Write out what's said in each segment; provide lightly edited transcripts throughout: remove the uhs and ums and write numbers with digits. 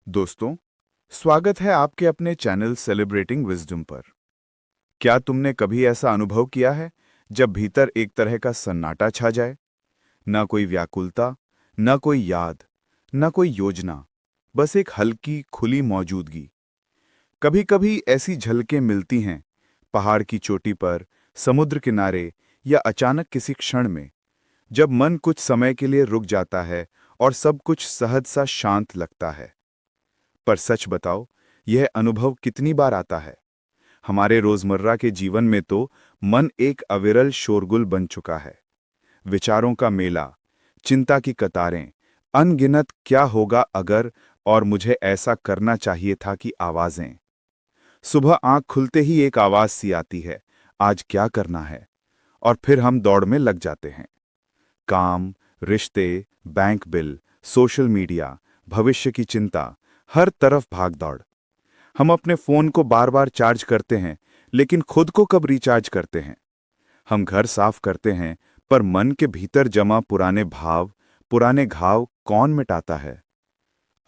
दोस्तों, स्वागत है आपके अपने चैनल सेलिब्रेटिंग विजडम पर। क्या तुमने कभी ऐसा अनुभव किया है जब भीतर एक तरह का सन्नाटा छा जाए? ना कोई व्याकुलता, ना कोई याद, ना कोई योजना, बस एक हल्की खुली मौजूदगी। कभी-कभी ऐसी झलकें मिलती हैं, पहाड़ की चोटी पर, समुद्र किनारे या अचानक किसी क्षण में, जब मन कुछ समय के लिए रुक जाता है और सब कुछ सहज सा शांत लगता है। पर सच बताओ, यह अनुभव कितनी बार आता है? हमारे रोजमर्रा के जीवन में तो मन एक अविरल शोरगुल बन चुका है। विचारों का मेला, चिंता की कतारें, अनगिनत क्या होगा अगर और मुझे ऐसा करना चाहिए था की आवाजें। सुबह आंख खुलते ही एक आवाज सी आती है, आज क्या करना है? और फिर हम दौड़ में लग जाते हैं। काम, रिश्ते, बैंक बिल, सोशल मीडिया, भविष्य की चिंता, हर तरफ भागदौड़। हम अपने फोन को बार बार चार्ज करते हैं, लेकिन खुद को कब रिचार्ज करते हैं? हम घर साफ करते हैं, पर मन के भीतर जमा पुराने भाव, पुराने घाव कौन मिटाता है?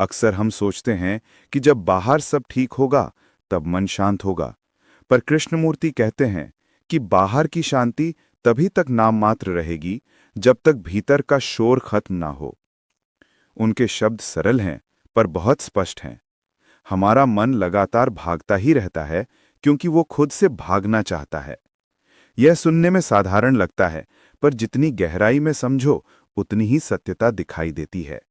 अक्सर हम सोचते हैं कि जब बाहर सब ठीक होगा, तब मन शांत होगा। पर कृष्णमूर्ति कहते हैं कि बाहर की शांति तभी तक नाम मात्र रहेगी, जब तक भीतर का शोर खत्म ना हो। उनके शब्द सरल हैं, पर बहुत स्पष्ट हैं। हमारा मन लगातार भागता ही रहता है, क्योंकि वो खुद से भागना चाहता है। यह सुनने में साधारण लगता है, पर जितनी गहराई में समझो, उतनी ही सत्यता दिखाई देती है।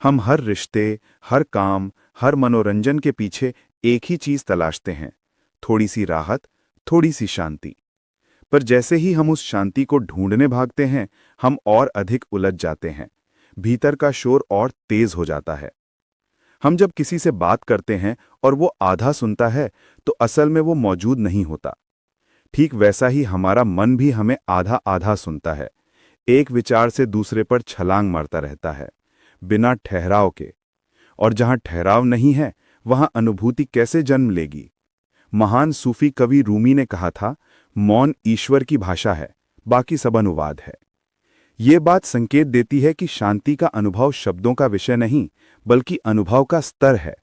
हम हर रिश्ते, हर काम, हर मनोरंजन के पीछे एक ही चीज तलाशते हैं, थोड़ी सी राहत, थोड़ी सी शांति। पर जैसे ही हम उस शांति को ढूंढने भागते हैं, हम और अधिक उलझ जाते हैं। भीतर का शोर और तेज हो जाता है। हम जब किसी से बात करते हैं और वो आधा सुनता है, तो असल में वो मौजूद नहीं होता। ठीक वैसा ही हमारा मन भी हमें आधा आधा सुनता है, एक विचार से दूसरे पर छलांग मारता रहता है, बिना ठहराव के। और जहां ठहराव नहीं है, वहां अनुभूति कैसे जन्म लेगी? महान सूफी कवि रूमी ने कहा था, मौन ईश्वर की भाषा है, बाकी सब अनुवाद है। ये बात संकेत देती है कि शांति का अनुभव शब्दों का विषय नहीं, बल्कि अनुभव का स्तर है।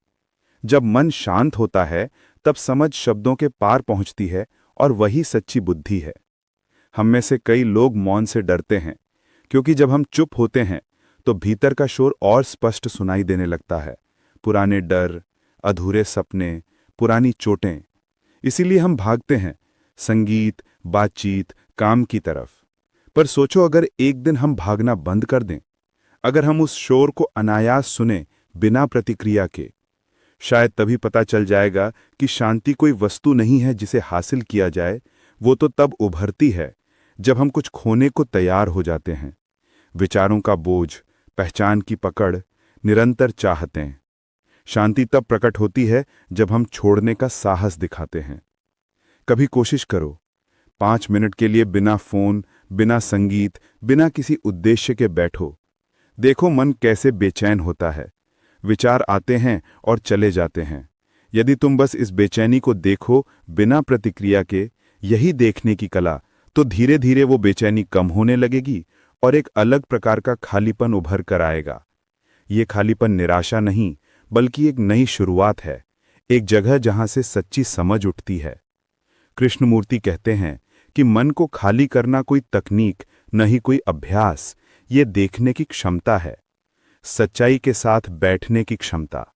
जब मन शांत होता है, तब समझ शब्दों के पार पहुंचती है, और वही सच्ची बुद्धि है। हम में से कई लोग मौन से डरते हैं, क्योंकि जब हम चुप होते हैं, तो भीतर का शोर और स्पष्ट सुनाई देने लगता है। पुराने डर, अधूरे सपने, पुरानी चोटें। इसीलिए हम भागते हैं, संगीत, बातचीत, काम की तरफ। पर सोचो, अगर एक दिन हम भागना बंद कर दें, अगर हम उस शोर को अनायास सुने, बिना प्रतिक्रिया के, शायद तभी पता चल जाएगा कि शांति कोई वस्तु नहीं है जिसे हासिल किया जाए। वो तो तब उभरती है जब हम कुछ खोने को तैयार हो जाते हैं। विचारों का बोझ, पहचान की पकड़, निरंतर चाहतें। शांति तब प्रकट होती है जब हम छोड़ने का साहस दिखाते हैं। कभी कोशिश करो, 5 मिनट के लिए बिना फोन, बिना संगीत, बिना किसी उद्देश्य के बैठो। देखो मन कैसे बेचैन होता है। विचार आते हैं और चले जाते हैं। यदि तुम बस इस बेचैनी को देखो, बिना प्रतिक्रिया के, यही देखने की कला, तो धीरे धीरे वो बेचैनी कम होने लगेगी और एक अलग प्रकार का खालीपन उभर कर आएगा। ये खालीपन निराशा नहीं, बल्कि एक नई शुरुआत है, एक जगह जहां से सच्ची समझ उठती है। कृष्णमूर्ति कहते हैं कि मन को खाली करना कोई तकनीक, नहीं कोई अभ्यास, ये देखने की क्षमता है, सच्चाई के साथ बैठने की क्षमता।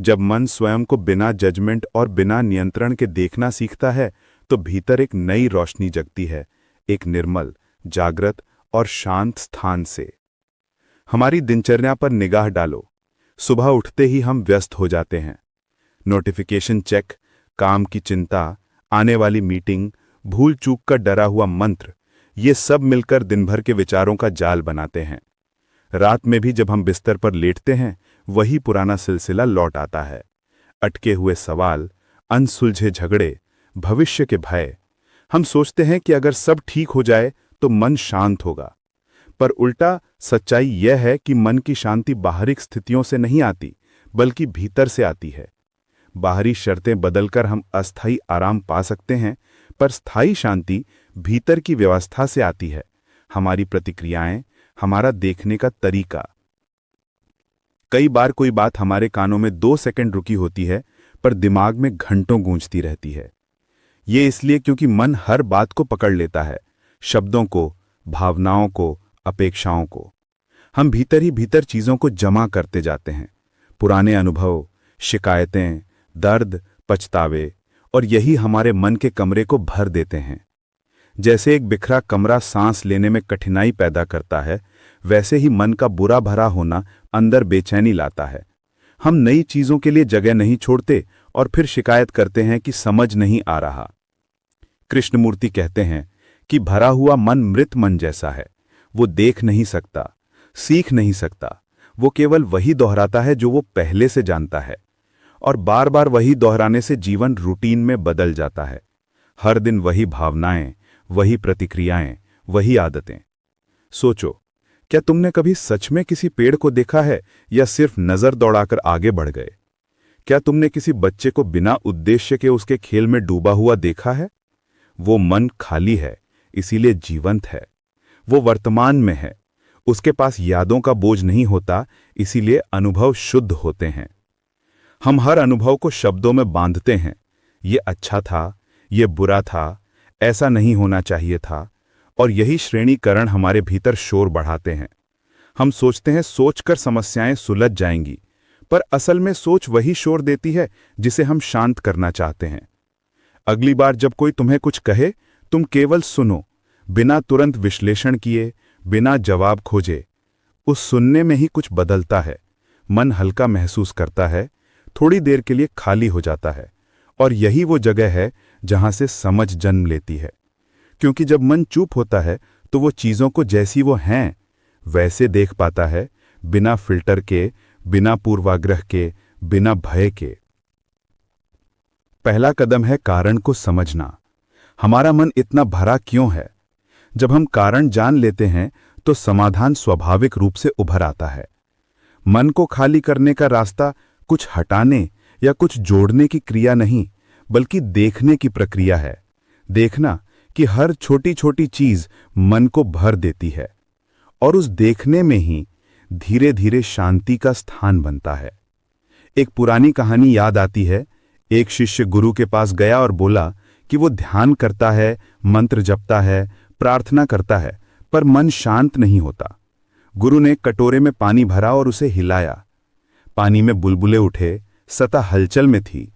जब मन स्वयं को बिना जजमेंट और बिना नियंत्रण के देखना सीखता है, तो भीतर एक नई रोशनी जगती है, एक निर्मल, जागृत और शांत स्थान से। हमारी दिनचर्या पर निगाह डालो। सुबह उठते ही हम व्यस्त हो जाते हैं। नोटिफिकेशन चेक, काम की चिंता, आने वाली मीटिंग, भूल चूक का डरा हुआ मंत्र, ये सब मिलकर दिन भर के विचारों का जाल बनाते हैं। रात में भी जब हम बिस्तर पर लेटते हैं, वही पुराना सिलसिला लौट आता है। अटके हुए सवाल, अनसुलझे झगड़े, भविष्य के भय। हम सोचते हैं कि अगर सब ठीक हो जाए तो मन शांत होगा। पर उल्टा सच्चाई यह है कि मन की शांति बाहरी स्थितियों से नहीं आती, बल्कि भीतर से आती है। बाहरी शर्तें बदलकर हम अस्थायी आराम पा सकते हैं, पर स्थायी शांति भीतर की व्यवस्था से आती है। हमारी प्रतिक्रियाएं, हमारा देखने का तरीका। कई बार कोई बात हमारे कानों में 2 सेकंड रुकी होती है, पर दिमाग में घंटों गूंजती रहती है। ये इसलिए क्योंकि मन हर बात को पकड़ लेता है, शब्दों को, भावनाओं को, अपेक्षाओं को। हम भीतर ही भीतर चीजों को जमा करते जाते हैं, पुराने अनुभव, शिकायतें, दर्द, पछतावे, और यही हमारे मन के कमरे को भर देते हैं। जैसे एक बिखरा कमरा सांस लेने में कठिनाई पैदा करता है, वैसे ही मन का बुरा भरा होना अंदर बेचैनी लाता है। हम नई चीजों के लिए जगह नहीं छोड़ते और फिर शिकायत करते हैं कि समझ नहीं आ रहा। कृष्णमूर्ति कहते हैं कि भरा हुआ मन मृत मन जैसा है। वो देख नहीं सकता, सीख नहीं सकता, वो केवल वही दोहराता है जो वो पहले से जानता है, और बार बार वही दोहराने से जीवन रूटीन में बदल जाता है। हर दिन वही भावनाएं, वही प्रतिक्रियाएं, वही आदतें। सोचो, क्या तुमने कभी सच में किसी पेड़ को देखा है या सिर्फ नजर दौड़ाकर आगे बढ़ गए? क्या तुमने किसी बच्चे को बिना उद्देश्य के उसके खेल में डूबा हुआ देखा है? वो मन खाली है, इसीलिए जीवंत है। वो वर्तमान में है, उसके पास यादों का बोझ नहीं होता, इसीलिए अनुभव शुद्ध होते हैं। हम हर अनुभव को शब्दों में बांधते हैं। ये अच्छा था, ये बुरा था, ऐसा नहीं होना चाहिए था, और यही श्रेणीकरण हमारे भीतर शोर बढ़ाते हैं। हम सोचते हैं सोचकर समस्याएं सुलझ जाएंगी, पर असल में सोच वही शोर देती है जिसे हम शांत करना चाहते हैं। अगली बार जब कोई तुम्हें कुछ कहे, तुम केवल सुनो, बिना तुरंत विश्लेषण किए, बिना जवाब खोजे। उस सुनने में ही कुछ बदलता है। मन हल्का महसूस करता है, थोड़ी देर के लिए खाली हो जाता है, और यही वो जगह है जहां से समझ जन्म लेती है। क्योंकि जब मन चुप होता है तो वो चीजों को जैसी वो हैं वैसे देख पाता है, बिना फिल्टर के, बिना पूर्वाग्रह के, बिना भय के। पहला कदम है कारण को समझना। हमारा मन इतना भरा क्यों है? जब हम कारण जान लेते हैं तो समाधान स्वाभाविक रूप से उभर आता है। मन को खाली करने का रास्ता कुछ हटाने या कुछ जोड़ने की क्रिया नहीं, बल्कि देखने की प्रक्रिया है। देखना कि हर छोटी छोटी चीज मन को भर देती है, और उस देखने में ही धीरे धीरे शांति का स्थान बनता है। एक पुरानी कहानी याद आती है। एक शिष्य गुरु के पास गया और बोला कि वो ध्यान करता है, मंत्र जपता है, प्रार्थना करता है, पर मन शांत नहीं होता। गुरु ने कटोरे में पानी भरा और उसे हिलाया। पानी में बुलबुले उठे, सतह हलचल में थी।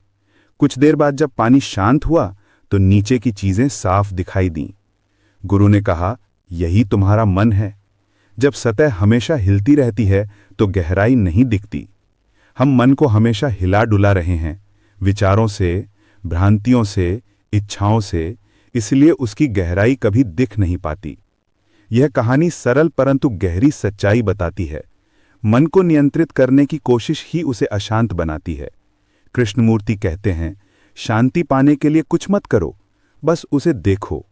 कुछ देर बाद जब पानी शांत हुआ तो नीचे की चीजें साफ दिखाई दीं। गुरु ने कहा, यही तुम्हारा मन है। जब सतह हमेशा हिलती रहती है तो गहराई नहीं दिखती। हम मन को हमेशा हिला डुला रहे हैं, विचारों से, भ्रांतियों से, इच्छाओं से, इसलिए उसकी गहराई कभी दिख नहीं पाती। यह कहानी सरल परंतु गहरी सच्चाई बताती है। मन को नियंत्रित करने की कोशिश ही उसे अशांत बनाती है। कृष्णमूर्ति कहते हैं, शांति पाने के लिए कुछ मत करो, बस उसे देखो।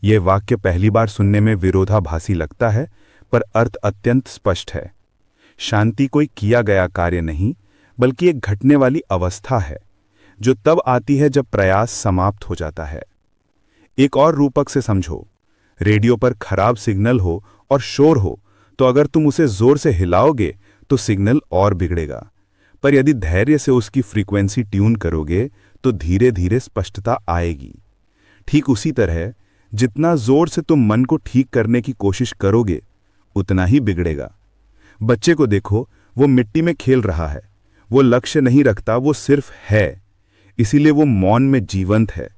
यह वाक्य पहली बार सुनने में विरोधाभासी लगता है, पर अर्थ अत्यंत स्पष्ट है। शांति कोई किया गया कार्य नहीं, बल्कि एक घटने वाली अवस्था है, जो तब आती है जब प्रयास समाप्त हो जाता है। एक और रूपक से समझो, रेडियो पर खराब सिग्नल हो और शोर हो, तो अगर तुम उसे जोर से हिलाओगे तो सिग्नल और बिगड़ेगा, पर यदि धैर्य से उसकी फ्रीक्वेंसी ट्यून करोगे तो धीरे धीरे स्पष्टता आएगी। ठीक उसी तरह जितना जोर से तुम मन को ठीक करने की कोशिश करोगे, उतना ही बिगड़ेगा। बच्चे को देखो, वो मिट्टी में खेल रहा है, वो लक्ष्य नहीं रखता, वो सिर्फ है, इसीलिए वो मौन में जीवंत है।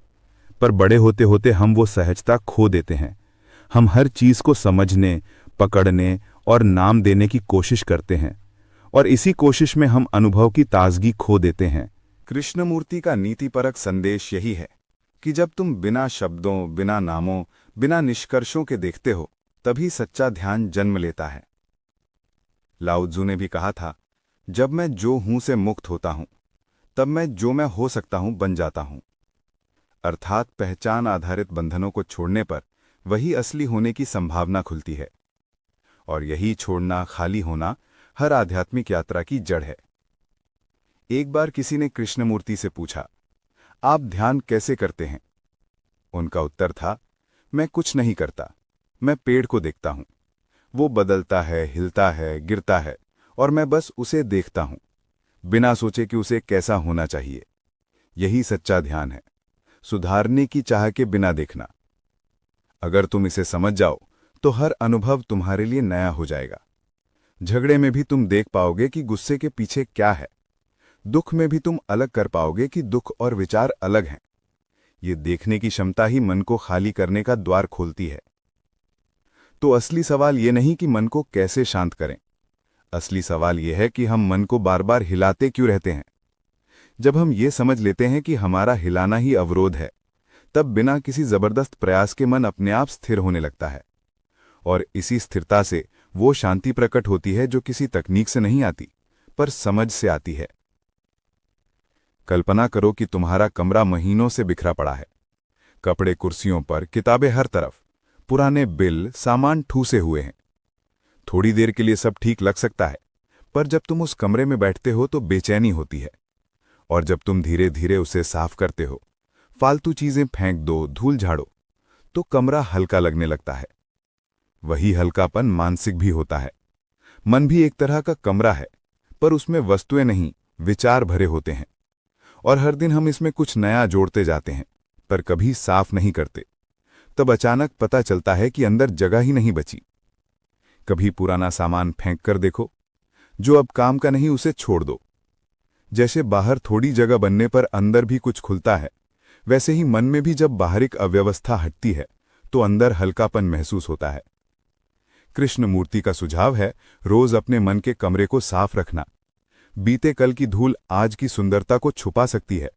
पर बड़े होते होते हम वो सहजता खो देते हैं। हम हर चीज को समझने, पकड़ने और नाम देने की कोशिश करते हैं, और इसी कोशिश में हम अनुभव की ताजगी खो देते हैं। कृष्णमूर्ति का नीतिपरक संदेश यही है कि जब तुम बिना शब्दों, बिना नामों, बिना निष्कर्षों के देखते हो, तभी सच्चा ध्यान जन्म लेता है। लाओ त्ज़ु ने भी कहा था, जब मैं जो हूं से मुक्त होता हूं, तब मैं जो मैं हो सकता हूं बन जाता हूं। अर्थात पहचान आधारित बंधनों को छोड़ने पर वही असली होने की संभावना खुलती है, और यही छोड़ना, खाली होना हर आध्यात्मिक यात्रा की जड़ है। एक बार किसी ने कृष्णमूर्ति से पूछा, आप ध्यान कैसे करते हैं? उनका उत्तर था, मैं कुछ नहीं करता, मैं पेड़ को देखता हूं। वो बदलता है, हिलता है, गिरता है, और मैं बस उसे देखता हूं, बिना सोचे कि उसे कैसा होना चाहिए। यही सच्चा ध्यान है, सुधारने की चाह के बिना देखना। अगर तुम इसे समझ जाओ तो हर अनुभव तुम्हारे लिए नया हो जाएगा। झगड़े में भी तुम देख पाओगे कि गुस्से के पीछे क्या है। दुख में भी तुम अलग कर पाओगे कि दुख और विचार अलग हैं। ये देखने की क्षमता ही मन को खाली करने का द्वार खोलती है। तो असली सवाल ये नहीं कि मन को कैसे शांत करें। असली सवाल यह है कि हम मन को बार बार हिलाते क्यों रहते हैं। जब हम ये समझ लेते हैं कि हमारा हिलाना ही अवरोध है, तब बिना किसी जबरदस्त प्रयास के मन अपने आप स्थिर होने लगता है। और इसी स्थिरता से वो शांति प्रकट होती है जो किसी तकनीक से नहीं आती, पर समझ से आती है। कल्पना करो कि तुम्हारा कमरा महीनों से बिखरा पड़ा है। कपड़े कुर्सियों पर, किताबें हर तरफ, पुराने बिल, सामान ठूसे हुए हैं। थोड़ी देर के लिए सब ठीक लग सकता है, पर जब तुम उस कमरे में बैठते हो तो बेचैनी होती है। और जब तुम धीरे धीरे उसे साफ करते हो, फालतू चीजें फेंक दो, धूल झाड़ो, तो कमरा हल्का लगने लगता है। वही हल्कापन मानसिक भी होता है। मन भी एक तरह का कमरा है, पर उसमें वस्तुएं नहीं, विचार भरे होते हैं। और हर दिन हम इसमें कुछ नया जोड़ते जाते हैं, पर कभी साफ नहीं करते। तब अचानक पता चलता है कि अंदर जगह ही नहीं बची। कभी पुराना सामान फेंक कर देखो, जो अब काम का नहीं उसे छोड़ दो। जैसे बाहर थोड़ी जगह बनने पर अंदर भी कुछ खुलता है, वैसे ही मन में भी जब बाहरिक अव्यवस्था हटती है तो अंदर हल्कापन महसूस होता है। कृष्णमूर्ति का सुझाव है, रोज अपने मन के कमरे को साफ रखना। बीते कल की धूल आज की सुंदरता को छुपा सकती है।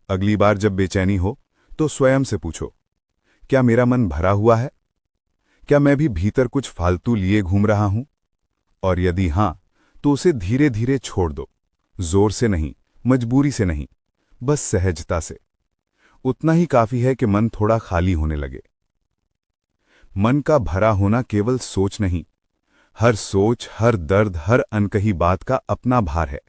अगली बार जब बेचैनी हो तो स्वयं से पूछो, क्या मेरा मन भरा हुआ है? क्या मैं भी भीतर कुछ फालतू लिए घूम रहा हूं? और यदि हां, तो उसे धीरे धीरे छोड़ दो। जोर से नहीं, मजबूरी से नहीं, बस सहजता से। उतना ही काफी है कि मन थोड़ा खाली होने लगे। मन का भरा होना केवल सोच नहीं, हर सोच, हर दर्द, हर अनकही बात का अपना भार है।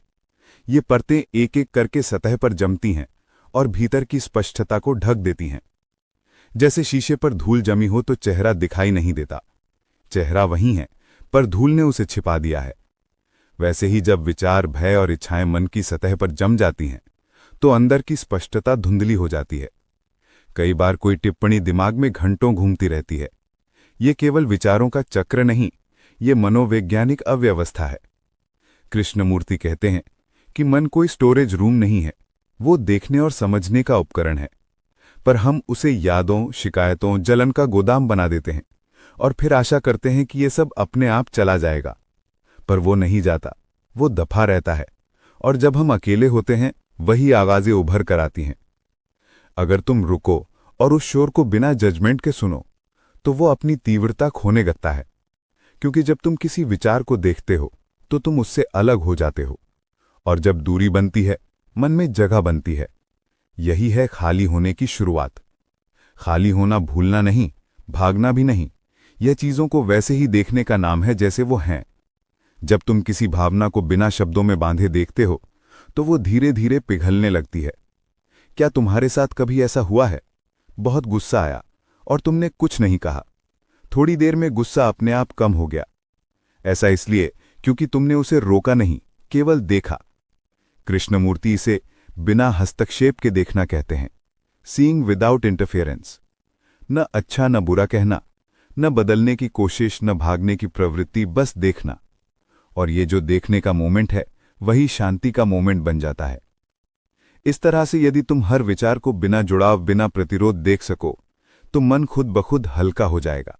ये परतें एक एक करके सतह पर जमती हैं और भीतर की स्पष्टता को ढक देती हैं। जैसे शीशे पर धूल जमी हो तो चेहरा दिखाई नहीं देता, चेहरा वही है, पर धूल ने उसे छिपा दिया है। वैसे ही जब विचार, भय और इच्छाएं मन की सतह पर जम जाती हैं, तो अंदर की स्पष्टता धुंधली हो जाती है। कई बार कोई टिप्पणी दिमाग में घंटों घूमती रहती है। ये केवल विचारों का चक्र नहीं, ये मनोवैज्ञानिक अव्यवस्था है। कृष्णमूर्ति कहते हैं कि मन कोई स्टोरेज रूम नहीं है, वो देखने और समझने का उपकरण है। पर हम उसे यादों, शिकायतों, जलन का गोदाम बना देते हैं और फिर आशा करते हैं कि ये सब अपने आप चला जाएगा। पर वो नहीं जाता, वो दफा रहता है। और जब हम अकेले होते हैं, वही आवाजें उभर कर आती हैं। अगर तुम रुको और उस शोर को बिना जजमेंट के सुनो, तो वो अपनी तीव्रता खोने लगता है। क्योंकि जब तुम किसी विचार को देखते हो तो तुम उससे अलग हो जाते हो, और जब दूरी बनती है, मन में जगह बनती है। यही है खाली होने की शुरुआत। खाली होना भूलना नहीं, भागना भी नहीं, यह चीजों को वैसे ही देखने का नाम है जैसे वो हैं। जब तुम किसी भावना को बिना शब्दों में बांधे देखते हो तो वो धीरे धीरे पिघलने लगती है। क्या तुम्हारे साथ कभी ऐसा हुआ है? बहुत गुस्सा आया और तुमने कुछ नहीं कहा। थोड़ी देर में गुस्सा अपने आप कम हो गया। ऐसा इसलिए क्योंकि तुमने उसे रोका नहीं, केवल देखा। कृष्णमूर्ति इसे बिना हस्तक्षेप के देखना कहते हैं, सीइंग विदाउट इंटरफेरेंस। न अच्छा न बुरा कहना, न बदलने की कोशिश, न भागने की प्रवृत्ति, बस देखना। और ये जो देखने का मोमेंट है, वही शांति का मोमेंट बन जाता है। इस तरह से यदि तुम हर विचार को बिना जुड़ाव, बिना प्रतिरोध देख सको, तो मन खुद ब खुद हल्का हो जाएगा।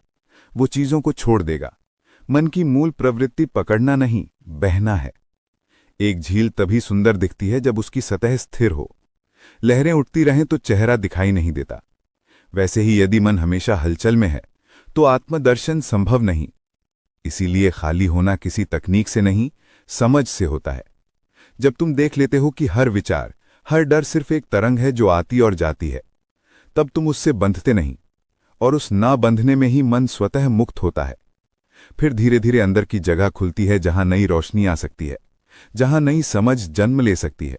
वो चीजों को छोड़ देगा। मन की मूल प्रवृत्ति पकड़ना नहीं, बहना है। एक झील तभी सुंदर दिखती है जब उसकी सतह स्थिर हो। लहरें उठती रहें तो चेहरा दिखाई नहीं देता। वैसे ही यदि मन हमेशा हलचल में है तो आत्मदर्शन संभव नहीं। इसीलिए खाली होना किसी तकनीक से नहीं, समझ से होता है। जब तुम देख लेते हो कि हर विचार, हर डर सिर्फ एक तरंग है जो आती और जाती है, तब तुम उससे बंधते नहीं, और उस ना बंधने में ही मन स्वतः मुक्त होता है। फिर धीरे धीरे अंदर की जगह खुलती है जहां नई रोशनी आ सकती है, जहां नई समझ जन्म ले सकती है।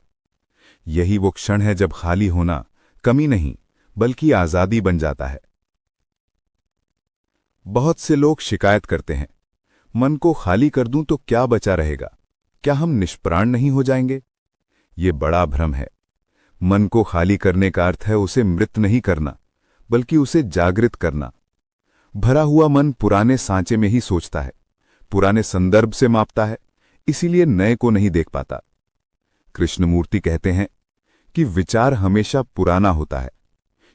यही वो क्षण है जब खाली होना कमी नहीं बल्कि आजादी बन जाता है। बहुत से लोग शिकायत करते हैं, मन को खाली कर दूं तो क्या बचा रहेगा? क्या हम निष्प्राण नहीं हो जाएंगे? ये बड़ा भ्रम है। मन को खाली करने का अर्थ है उसे मृत नहीं करना, बल्कि उसे जागृत करना। भरा हुआ मन पुराने सांचे में ही सोचता है, पुराने संदर्भ से मापता है, इसीलिए नए को नहीं देख पाता। कृष्णमूर्ति कहते हैं कि विचार हमेशा पुराना होता है,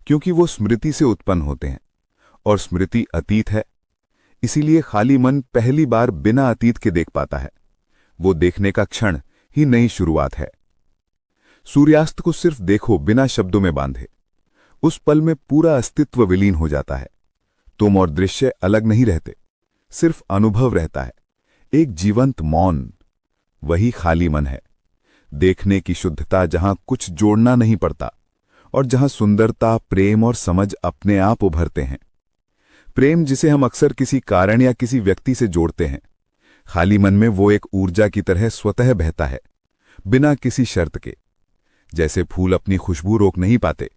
क्योंकि वो स्मृति से उत्पन्न होते हैं, और स्मृति अतीत है। इसीलिए खाली मन पहली बार बिना अतीत के देख पाता है। वो देखने का क्षण ही नई शुरुआत है। सूर्यास्त को सिर्फ देखो बिना शब्दों में बांधे, उस पल में पूरा अस्तित्व विलीन हो जाता है। तुम और दृश्य अलग नहीं रहते, सिर्फ अनुभव रहता है, एक जीवंत मौन। वही खाली मन है, देखने की शुद्धता जहां कुछ जोड़ना नहीं पड़ता, और जहां सुंदरता, प्रेम और समझ अपने आप उभरते हैं। प्रेम जिसे हम अक्सर किसी कारण या किसी व्यक्ति से जोड़ते हैं, खाली मन में वो एक ऊर्जा की तरह स्वतः बहता है, बिना किसी शर्त के। जैसे फूल अपनी खुशबू रोक नहीं पाते,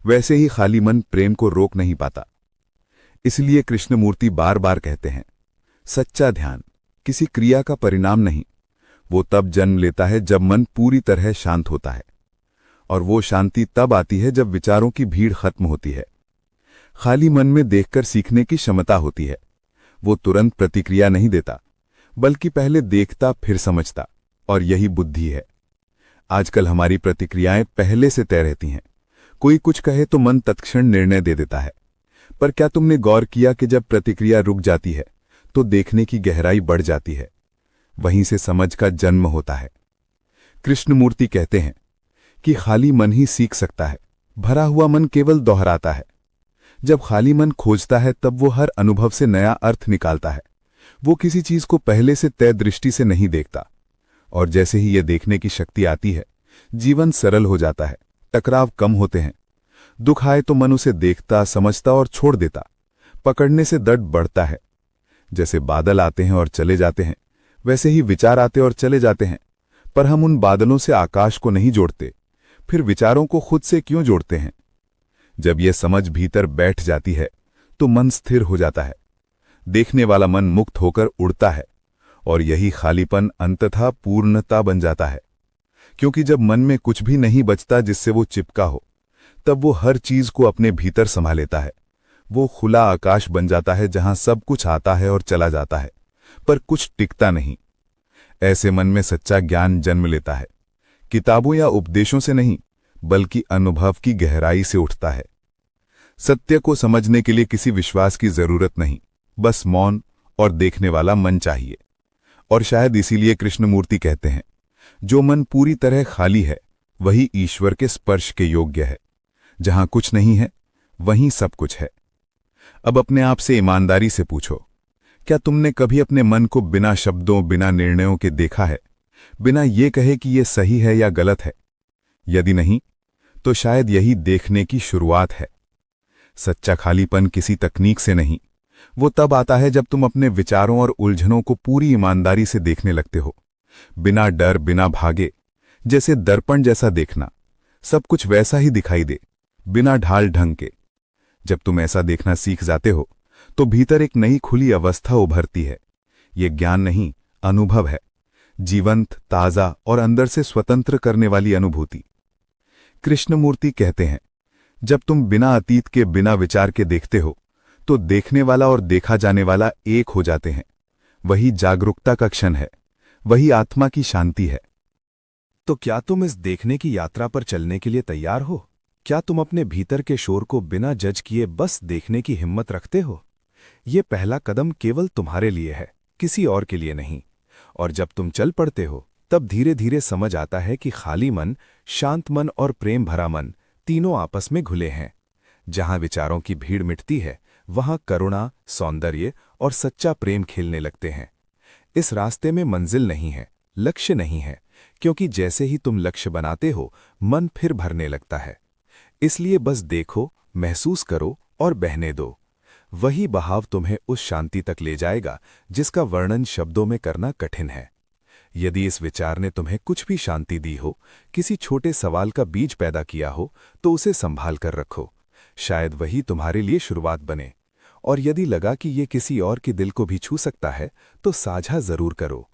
वैसे ही खाली मन प्रेम को रोक नहीं पाता। इसलिए कृष्णमूर्ति बार बार कहते हैं, सच्चा ध्यान किसी क्रिया का परिणाम नहीं, वो तब जन्म लेता है जब मन पूरी तरह शांत होता है, और वो शांति तब आती है जब विचारों की भीड़ खत्म होती है। खाली मन में देखकर सीखने की क्षमता होती है। वो तुरंत प्रतिक्रिया नहीं देता, बल्कि पहले देखता फिर समझता, और यही बुद्धि है। आजकल हमारी प्रतिक्रियाएं पहले से तय रहती हैं। कोई कुछ कहे तो मन तत्क्षण निर्णय दे देता है, पर क्या तुमने गौर किया कि जब प्रतिक्रिया रुक जाती है तो देखने की गहराई बढ़ जाती है? वहीं से समझ का जन्म होता है। कृष्णमूर्ति कहते हैं कि खाली मन ही सीख सकता है, भरा हुआ मन केवल दोहराता है। जब खाली मन खोजता है तब वो हर अनुभव से नया अर्थ निकालता है। वो किसी चीज को पहले से तय दृष्टि से नहीं देखता, और जैसे ही ये देखने की शक्ति आती है, जीवन सरल हो जाता है, टकराव कम होते हैं। दुख आए तो मन उसे देखता, समझता और छोड़ देता। पकड़ने से दर्द बढ़ता है। जैसे बादल आते हैं और चले जाते हैं, वैसे ही विचार आते और चले जाते हैं, पर हम उन बादलों से आकाश को नहीं जोड़ते, फिर विचारों को खुद से क्यों जोड़ते हैं? जब यह समझ भीतर बैठ जाती है तो मन स्थिर हो जाता है, देखने वाला मन मुक्त होकर उड़ता है, और यही खालीपन अंततः पूर्णता बन जाता है। क्योंकि जब मन में कुछ भी नहीं बचता जिससे वो चिपका हो, तब वो हर चीज को अपने भीतर संभाल लेता है। वो खुला आकाश बन जाता है जहां सब कुछ आता है और चला जाता है, पर कुछ टिकता नहीं। ऐसे मन में सच्चा ज्ञान जन्म लेता है, किताबों या उपदेशों से नहीं, बल्कि अनुभव की गहराई से उठता है। सत्य को समझने के लिए किसी विश्वास की जरूरत नहीं, बस मौन और देखने वाला मन चाहिए। और शायद इसीलिए कृष्णमूर्ति कहते हैं, जो मन पूरी तरह खाली है वही ईश्वर के स्पर्श के योग्य है। जहां कुछ नहीं है वहीं सब कुछ है। अब अपने आप से ईमानदारी से पूछो, क्या तुमने कभी अपने मन को बिना शब्दों, बिना निर्णयों के देखा है, बिना ये कहे कि यह सही है या गलत है? यदि नहीं, तो शायद यही देखने की शुरुआत है। सच्चा खालीपन किसी तकनीक से नहीं, वो तब आता है जब तुम अपने विचारों और उलझनों को पूरी ईमानदारी से देखने लगते हो, बिना डर, बिना भागे। जैसे दर्पण जैसा देखना, सब कुछ वैसा ही दिखाई दे, बिना ढाल ढंग के। जब तुम ऐसा देखना सीख जाते हो तो भीतर एक नई खुली अवस्था उभरती है। ये ज्ञान नहीं, अनुभव है, जीवंत, ताजा और अंदर से स्वतंत्र करने वाली अनुभूति। कृष्णमूर्ति कहते हैं, जब तुम बिना अतीत के, बिना विचार के देखते हो तो देखने वाला और देखा जाने वाला एक हो जाते हैं। वही जागरूकता का क्षण है, वही आत्मा की शांति है। तो क्या तुम इस देखने की यात्रा पर चलने के लिए तैयार हो? क्या तुम अपने भीतर के शोर को बिना जज किए बस देखने की हिम्मत रखते हो? ये पहला कदम केवल तुम्हारे लिए है, किसी और के लिए नहीं। और जब तुम चल पड़ते हो तब धीरे धीरे समझ आता है कि खाली मन, शांत मन और प्रेम भरा मन तीनों आपस में घुले हैं। जहां विचारों की भीड़ मिटती है, वहां करुणा, सौंदर्य और सच्चा प्रेम खेलने लगते हैं। इस रास्ते में मंजिल नहीं है, लक्ष्य नहीं है, क्योंकि जैसे ही तुम लक्ष्य बनाते हो, मन फिर भरने लगता है। इसलिए बस देखो, महसूस करो और बहने दो। वही बहाव तुम्हें उस शांति तक ले जाएगा जिसका वर्णन शब्दों में करना कठिन है। यदि इस विचार ने तुम्हें कुछ भी शांति दी हो, किसी छोटे सवाल का बीज पैदा किया हो, तो उसे संभाल कर रखो। शायद वही तुम्हारे लिए शुरुआत बने। और यदि लगा कि ये किसी और के दिल को भी छू सकता है तो साझा जरूर करो।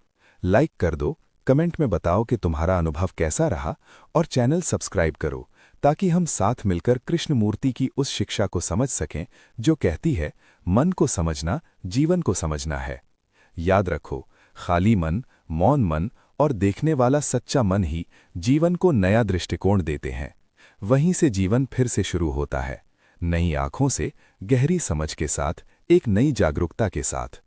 लाइक कर दो, कमेंट में बताओ कि तुम्हारा अनुभव कैसा रहा और चैनल सब्सक्राइब करो ताकि हम साथ मिलकर कृष्ण मूर्ति की उस शिक्षा को समझ सकें जो कहती है, मन को समझना जीवन को समझना है। याद रखो, खाली मन, मौन मन और देखने वाला सच्चा मन ही जीवन को नया दृष्टिकोण देते हैं। वहीं से जीवन फिर से शुरू होता है, नई आंखों से, गहरी समझ के साथ, एक नई जागरूकता के साथ।